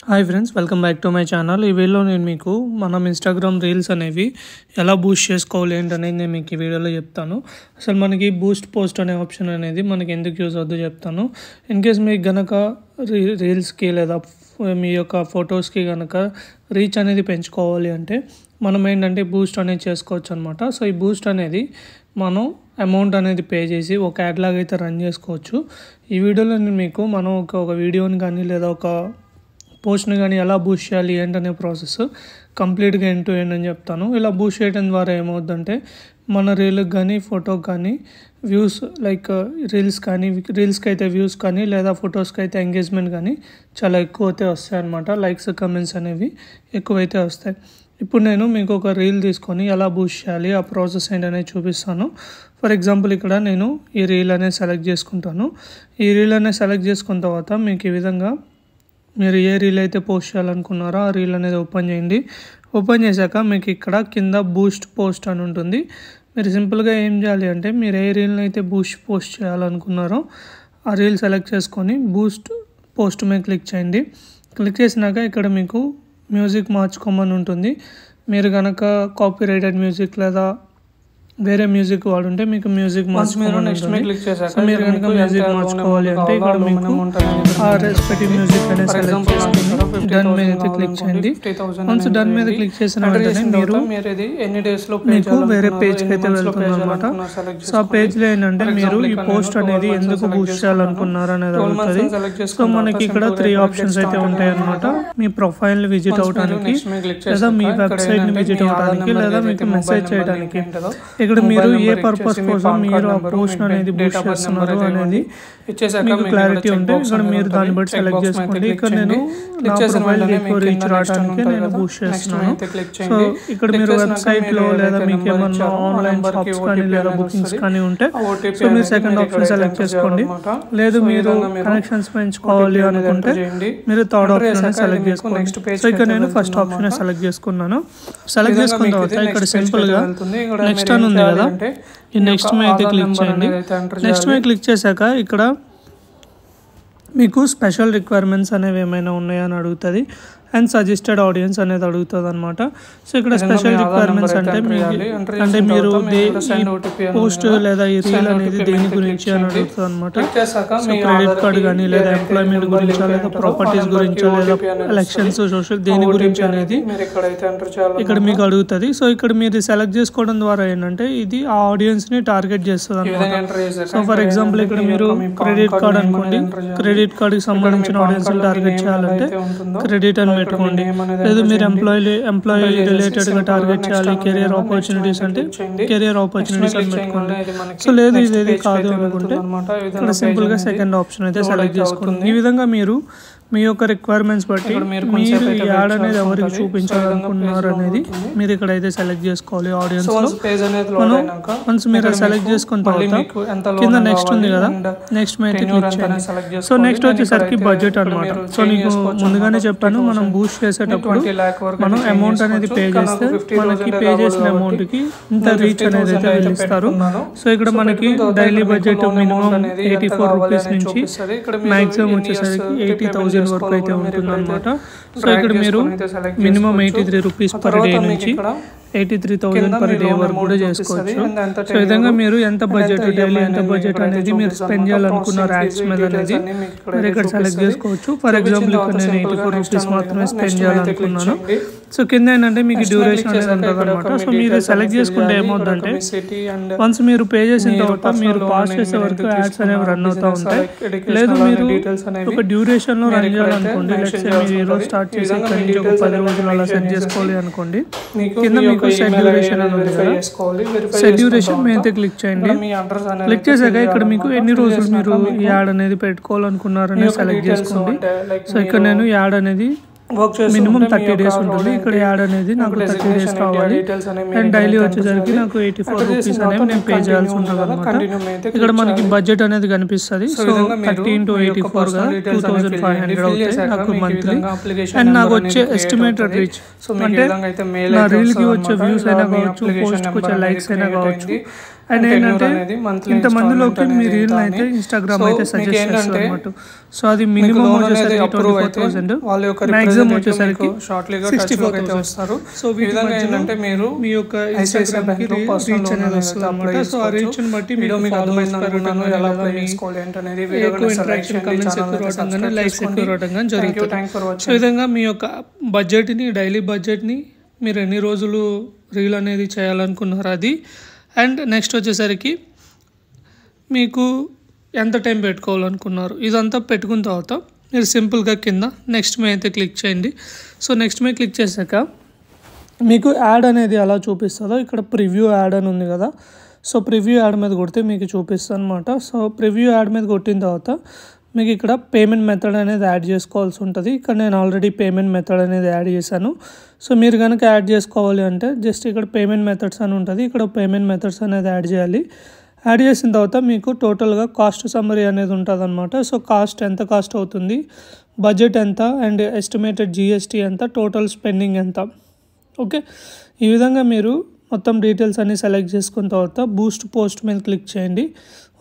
Hi friends, welcome back to my channel. ఈ వీడియోలో నేను మీకు మనం ఇన్స్టాగ్రామ్ రీల్స్ అనేవి ఎలా బూస్ట్ చేసుకోవాలి ఏంటనేది నేను మీకు ఈ వీడియోలో చెప్తాను. అసలు మనకి బూస్ట్ పోస్ట్ అనే ఆప్షన్ అనేది మనకి ఎందుకు యూజ్ అవుతుందో చెప్తాను. ఇన్ కేస్ మీకు గనక రీల్స్కి లేదా మీ యొక్క ఫొటోస్కి కనుక రీచ్ అనేది పెంచుకోవాలి అంటే మనం ఏంటంటే బూస్ట్ అనేది చేసుకోవచ్చు అనమాట. సో ఈ బూస్ట్ అనేది మనం అమౌంట్ అనేది పే చేసి ఒక యాడ్ లాగా అయితే రన్ చేసుకోవచ్చు. ఈ వీడియోలో నేను మీకు మనం ఒక వీడియోని కానీ లేదా ఒక పోస్ట్ని కానీ ఎలా బూస్ట్ చేయాలి ఏంటనే ప్రాసెస్ కంప్లీట్గా ఎండ్ టు ఎండ్ అని చెప్తాను. ఇలా బూస్ట్ చేయడం ద్వారా ఏమవుతుందంటే మన రీల్కి కానీ ఫోటోకి కానీ వ్యూస్ లైక్ రీల్స్కి అయితే వ్యూస్ కానీ లేదా ఫొటోస్కి అయితే ఎంగేజ్మెంట్ కానీ చాలా ఎక్కువ అయితే వస్తాయి అన్నమాట. లైక్స్ కమెంట్స్ అనేవి ఎక్కువైతే వస్తాయి. ఇప్పుడు నేను మీకు ఒక రీల్ తీసుకొని ఎలా బూస్ట్ చేయాలి ఆ ప్రాసెస్ ఏంటనేది చూపిస్తాను. ఫర్ ఎగ్జాంపుల్ ఇక్కడ నేను ఈ రీల్ అనేది సెలెక్ట్ చేసుకుంటాను. ఈ రీల్ అనేది సెలెక్ట్ చేసుకున్న తర్వాత మీకు ఈ విధంగా మీరు ఏ రీల్ అయితే పోస్ట్ చేయాలనుకున్నారో ఆ రీల్ అనేది ఓపెన్ చేయండి. ఓపెన్ చేశాక మీకు ఇక్కడ కింద బూస్ట్ పోస్ట్ అని ఉంటుంది. మీరు సింపుల్గా ఏం చేయాలి అంటే మీరు ఏ రీల్ని అయితే పోస్ట్ చేయాలనుకున్నారో ఆ రీల్ సెలెక్ట్ చేసుకొని బూస్ట్ పోస్ట్ మీద క్లిక్ చేయండి. క్లిక్ చేసినాక ఇక్కడ మీకు మ్యూజిక్ మార్చుకోమని ఉంటుంది. మీరు కనుక కాపీ రైటెడ్ మ్యూజిక్ లేదా వేరే మ్యూజిక్ వాడుంటే మీకు మ్యూజిక్ మార్చుకోవాలి. మీరు కనుక మ్యూజిక్ మార్చుకోవాలి అంటే ఇక్కడ మీకు ఆ రెస్పెక్టివ్ మ్యూజిక్ అనేది సెలెక్ట్ చేసుకుని డన్ మీద అయితే క్లిక్ చేయండి. వన్స్ డన్ మీద క్లిక్ చేసిన వెంటనే మీరు మీకు వేరే పేజ్కి అయితే వెళ్తుంది అనమాట. సో ఆ పేజ్లో ఏంటంటే మీరు ఈ పోస్ట్ అనేది ఎందుకు బూస్ట్ చేయాలనుకున్నారు అనేది అడుగుతుంది. సో మనకి ఇక్కడ 3 ఆప్షన్స్ అయితే ఉంటాయి అనమాట. మీ ప్రొఫైల్ని విజిట్ అవడానికి లేదా మీ వెబ్సైట్ని విజిట్ అవడానికి లేదా మీకు మెసేజ్ చేయడానికి. ఇక్కడ మీరు ఏ పర్పస్ కోసం మీరు ఆ పోస్ట్ అనేది బూస్ట్ చేస్తున్నారు అనేది మీకు క్లారిటీ ఉంటే ఇక్కడ మీరు దాన్ని బట్టి సెలెక్ట్ చేసుకోండి. ఇక్కడ నేను నా ప్రొఫైల్కి ఎక్కువ రీచ్ రావడానికి నేను బూస్ట్ చేస్తున్నాను. సో ఇక్కడ మీరు వెబ్సైట్లో లేదా మీకు ఏమన్నా ఆన్లైన్ షాప్స్ కానీ లేదా బుకింగ్స్ కానీ ఉంటే సో మీరు సెకండ్ ఆప్షన్ సెలెక్ట్ చేసుకోండి. లేదు మీరు కనెక్షన్స్ పెంచుకోవాలి అనుకుంటే మీరు థర్డ్ ఆప్షన్ సెలెక్ట్ చేసుకోండి. సో ఇక్కడ నేను ఫస్ట్ ఆప్షన్ సెలెక్ట్ చేసుకున్నాను. సెలెక్ట్ చేసుకున్న తర్వాత ఇక్కడ సింపుల్గా నెక్స్ట్ అని ఉంది కదా, ఈ నెక్స్ట్ మీద అయితే క్లిక్ చేయండి. నెక్స్ట్ మీద క్లిక్ చేశాక ఇక్కడ మీకు స్పెషల్ రిక్వైర్మెంట్స్ అనేవి ఏమైనా ఉన్నాయని అడుగుతుంది అండ్ సజెస్టెడ్ ఆడియన్స్ అనేది అడుగుతుంది అనమాట. సో ఇక్కడ స్పెషల్ రిక్వైర్మెంట్స్ అంటే మీరు పోస్ట్ లేదా ఈ రీల్ అనేది దేని గురించి అని అడుగుతుంది అనమాట. సో క్రెడిట్ కార్డ్ కానీ లేదా ఎంప్లాయ్మెంట్ గురించా లేదా ప్రాపర్టీస్ గురించా లేదా ఎలక్షన్స్ సోషల్ దేని గురించి అనేది ఇక్కడ మీకు అడుగుతుంది. సో ఇక్కడ మీరు సెలెక్ట్ చేసుకోవడం ద్వారా ఏంటంటే ఇది ఆ ఆడియన్స్ని టార్గెట్ చేస్తుంది అనమాట. సో ఫర్ ఎగ్జాంపుల్ ఇక్కడ మీరు క్రెడిట్ కార్డ్ అనుకోండి, క్రెడిట్ కార్డ్కి సంబంధించిన ఆడియన్స్ని టార్గెట్ చేయాలంటే క్రెడిట్ అని పెట్టుకోండి. లేదు మీరు ఎంప్లాయీ రిలేటెడ్గా టార్గెట్ చేయాలి, కెరియర్ ఆపర్చునిటీస్ అంటే కెరియర్ ఆపర్చునిటీస్ అని పెట్టుకోండి. సో లేదు ఇదేది కాదు అనుకుంటే ఇక్కడ సింపుల్గా సెకండ్ ఆప్షన్ అయితే సెలెక్ట్ చేసుకోండి. ఈ విధంగా మీరు మీ యొక్క రిక్వైర్మెంట్స్ బట్టి మీరు ఈ యాడ్ అనేది ఎవరికి చూపించాలనుకుంటున్నారు అనేది మీరు ఇక్కడ అయితే సెలెక్ట్ చేసుకోవాలి. ఆడియన్స్లో వన్స్ మీరు సెలెక్ట్ చేసుకున్న తర్వాత కింద నెక్స్ట్ ఉంది కదా, నెక్స్ట్ మీద క్లిక్ చేయండి. సో నెక్స్ట్ వచ్చేసరికి బడ్జెట్ అనమాట. సో నీకు ముందుగానే చెప్పాను, మనం బూస్ట్ చేసేటప్పుడు మనం అమౌంట్ అనేది పే చేస్తే మనకి పే చేసిన అమౌంట్కి ఇంత రీచ్ అనేది అయితే వెళ్ళిస్తారు. సో ఇక్కడ మనకి డైలీ బడ్జెట్ మినిమం 84 రూపీస్ నుంచి మ్యాక్సిమం వచ్చేసరికి 80,000 వరకు అయితే ఉంటుంది అనమాట. సో ఇక్కడ మీరు మినిమం 83 రూపీస్ పర్ డే నుంచి 83,000 పర్ డే వరకు కూడా చేసుకోవచ్చు. సో ఈ విధంగా మీరు ఎంత బడ్జెట్ డైలీ ఎంత బడ్జెట్ అనేది మీరు స్పెండ్ చేయాలనుకున్నారు యాడ్స్ మీద అనేది మీరు ఇక్కడ సెలెక్ట్ చేసుకోవచ్చు. ఫర్ ఎగ్జాంపుల్ ఇక్కడ నేను 84 రూపీస్ మాత్రమే స్పెండ్ చేయాలనుకున్నాను. సో కింద ఏంటంటే మీకు డ్యూరేషన్ అనేది ఉంటుంది అనమాట. సో మీరు సెలెక్ట్ చేసుకుంటే ఏమవుతుందంటే వన్స్ మీరు పే చేసిన తర్వాత మీరు పాస్ చేసే వరకు యాడ్స్ అనేవి రన్ అవుతూ ఉంటాయి. లేదు మీరు ఒక డ్యూరేషన్లో రన్ చేయాలనుకోండి, లెట్స్ మీరు ఈరోజు స్టార్ట్ చేసి ఇక్కడ నుంచి ఒక 10 రోజులు అలా సెట్ చేసుకోవాలి అనుకోండి, కింద మీకు సెట్ డ్యూరేషన్ అని ఉంది కదా, సెట్ డ్యూరేషన్ మీద క్లిక్ చేయండి. క్లిక్ చేశాక ఇక్కడ మీకు ఎన్ని రోజులు మీరు ఈ యాడ్ అనేది పెట్టుకోవాలనుకున్నారని సెలెక్ట్ చేసుకోండి. సో ఇక్కడ నేను యాడ్ అనేది మినిమం 30 డేస్ ఉంటుంది. ఇక్కడ యాడ్ అనేది నాకు 30 డేస్ కావాలి అండ్ డైలీ వచ్చేసరికి నాకు 84 రూపీస్ అనేవి నేను పే చేయాల్సి ఉంటుంది అనమాట. ఇక్కడ మనకి బడ్జెట్ అనేది కనిపిస్తుంది. సో 30 into 84 గా 2500 అవుతాయి నాకు మంత్లీ. అండ్ నాకు వచ్చే ఎస్టిమేటెడ్ రీచ్ అంటే నా రీల్కి వచ్చే వ్యూస్ అయినా కావచ్చు, పోస్ట్కి వచ్చే లైక్స్ అయినా కావచ్చు, అండ్ ఏంటంటే ఇంతమందిలోకి మీ రీల్ అయితే ఇన్స్టాగ్రామ్ అయితే సజెస్ట్ చేస్తారు అన్నమాట. సో అది మినిమం వచ్చేసరికి 24,000, మాక్సిమం వచ్చేసరికి 64,000. సో వీటి ఏంటంటే మీరు మీ యొక్క ఇన్స్టాగ్రామ్ కి రీచ్ అనేది వస్తుంది అన్నమాట. సో ఆ రీచ్ ని బట్టి మీకు ఫాలోవర్స్ పెరగడం అనేది ఎక్కువ ఇంటరాక్షన్, కమెంట్స్ ఎక్కువ రావడం కానీ లైక్స్ ఎక్కువ రావడం కానీ జరుగుతుంది. సో ఈ విధంగా మీ యొక్క బడ్జెట్ని, డైలీ బడ్జెట్ని మీరు ఎన్ని రోజులు రీల్ అనేది చేయాలనుకున్నారు అది, అండ్ నెక్స్ట్ వచ్చేసరికి మీకు ఎంత టైం పెట్టుకోవాలనుకున్నారు ఇదంతా పెట్టుకున్న తర్వాత మీరు సింపుల్గా కింద నెక్స్ట్ మే అయితే క్లిక్ చేయండి. సో నెక్స్ట్ మే క్లిక్ చేశాక మీకు యాడ్ అనేది ఎలా చూపిస్తుందో ఇక్కడ ప్రివ్యూ యాడ్ అని ఉంది కదా. సో ప్రివ్యూ యాడ్ మీద కొడితే మీకు చూపిస్తుంది అనమాట. సో ప్రివ్యూ యాడ్ మీద కొట్టిన తర్వాత మీకు ఇక్కడ పేమెంట్ మెథడ్ అనేది యాడ్ చేసుకోవాల్సి ఉంటుంది. ఇక్కడ నేను ఆల్రెడీ పేమెంట్ మెథడ్ అనేది యాడ్ చేశాను. సో మీరు కనుక యాడ్ చేసుకోవాలి అంటే జస్ట్ ఇక్కడ పేమెంట్ మెథడ్స్ అని ఉంటుంది, ఇక్కడ పేమెంట్ మెథడ్స్ అనేది యాడ్ చేయాలి. యాడ్ చేసిన తర్వాత మీకు టోటల్గా కాస్ట్ సమ్మరీ అనేది ఉంటుంది అనమాట. సో ఎంత కాస్ట్ అవుతుంది, బడ్జెట్ ఎంత, అండ్ ఎస్టిమేటెడ్ జిఎస్టీ ఎంత, టోటల్ స్పెండింగ్ ఎంత. ఓకే, ఈ విధంగా మీరు మొత్తం డీటెయిల్స్ అన్ని సెలెక్ట్ చేసుకున్న తర్వాత బూస్ట్ పోస్ట్ మీద క్లిక్ చేయండి.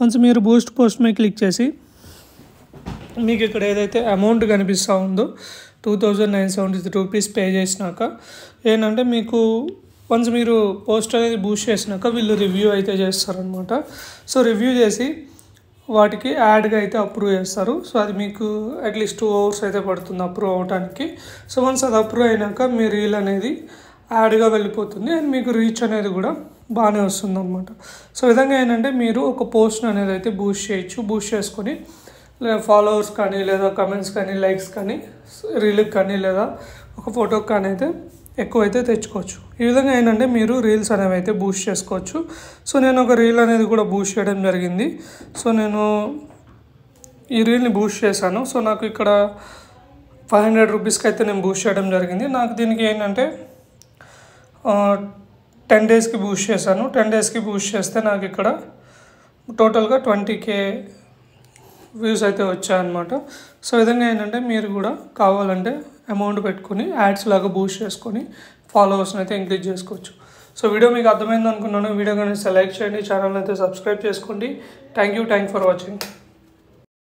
వన్స్ మీరు బూస్ట్ పోస్ట్ మీద క్లిక్ చేసి మీకు ఇక్కడ ఏదైతే అమౌంట్ కనిపిస్తూ ఉందో 2,973 రూపీస్ పే చేసినాక ఏంటంటే మీకు వన్స్ మీరు పోస్ట్ అనేది బూస్ట్ చేసినాక వీళ్ళు రివ్యూ అయితే చేస్తారనమాట. సో రివ్యూ చేసి వాటికి యాడ్గా అయితే అప్రూవ్ చేస్తారు. సో అది మీకు అట్లీస్ట్ 2 hours అయితే పడుతుంది అప్రూవ్ అవ్వడానికి. సో వన్స్ అది అప్రూవ్ అయినాక మీ రీల్ అనేది యాడ్గా వెళ్ళిపోతుంది అండ్ మీకు రీచ్ అనేది కూడా బాగానే వస్తుంది అనమాట. సో విధంగా ఏంటంటే మీరు ఒక పోస్ట్ అనేది అయితే బూస్ట్ చేయొచ్చు. బూస్ట్ చేసుకొని ఫాలోవర్స్ కానీ లేదా కమెంట్స్ కానీ లైక్స్ కానీ రీల్కి కానీ లేదా ఒక ఫోటోకి కానీ అయితే ఎక్కువైతే తెచ్చుకోవచ్చు. ఈ విధంగా ఏంటంటే మీరు రీల్స్ అనేవి అయితే బూస్ట్ చేసుకోవచ్చు. సో నేను ఒక రీల్ అనేది కూడా బూస్ట్ చేయడం జరిగింది. సో నేను ఈ రీల్ని బూస్ట్ చేశాను. సో నాకు ఇక్కడ 500 రూపీస్కి అయితే నేను బూస్ట్ చేయడం జరిగింది. నాకు దీనికి ఏంటంటే 10 daysకి బూస్ట్ చేశాను. 10 daysకి బూస్ట్ చేస్తే నాకు ఇక్కడ టోటల్గా 20K వ్యూస్ అయితే వచ్చాయన్నమాట. సో విధంగా ఏంటంటే మీరు కూడా కావాలంటే అమౌంట్ పెట్టుకొని యాడ్స్ లాగా బూస్ట్ చేసుకొని ఫాలోవర్స్ని అయితే ఇంక్రీజ్ చేసుకోవచ్చు. సో వీడియో మీకు అర్థమైంది అనుకున్నాను. వీడియో కానీ లైక్ చేయండి, ఛానల్ అయితే సబ్స్క్రైబ్ చేసుకోండి. Thank you for watching.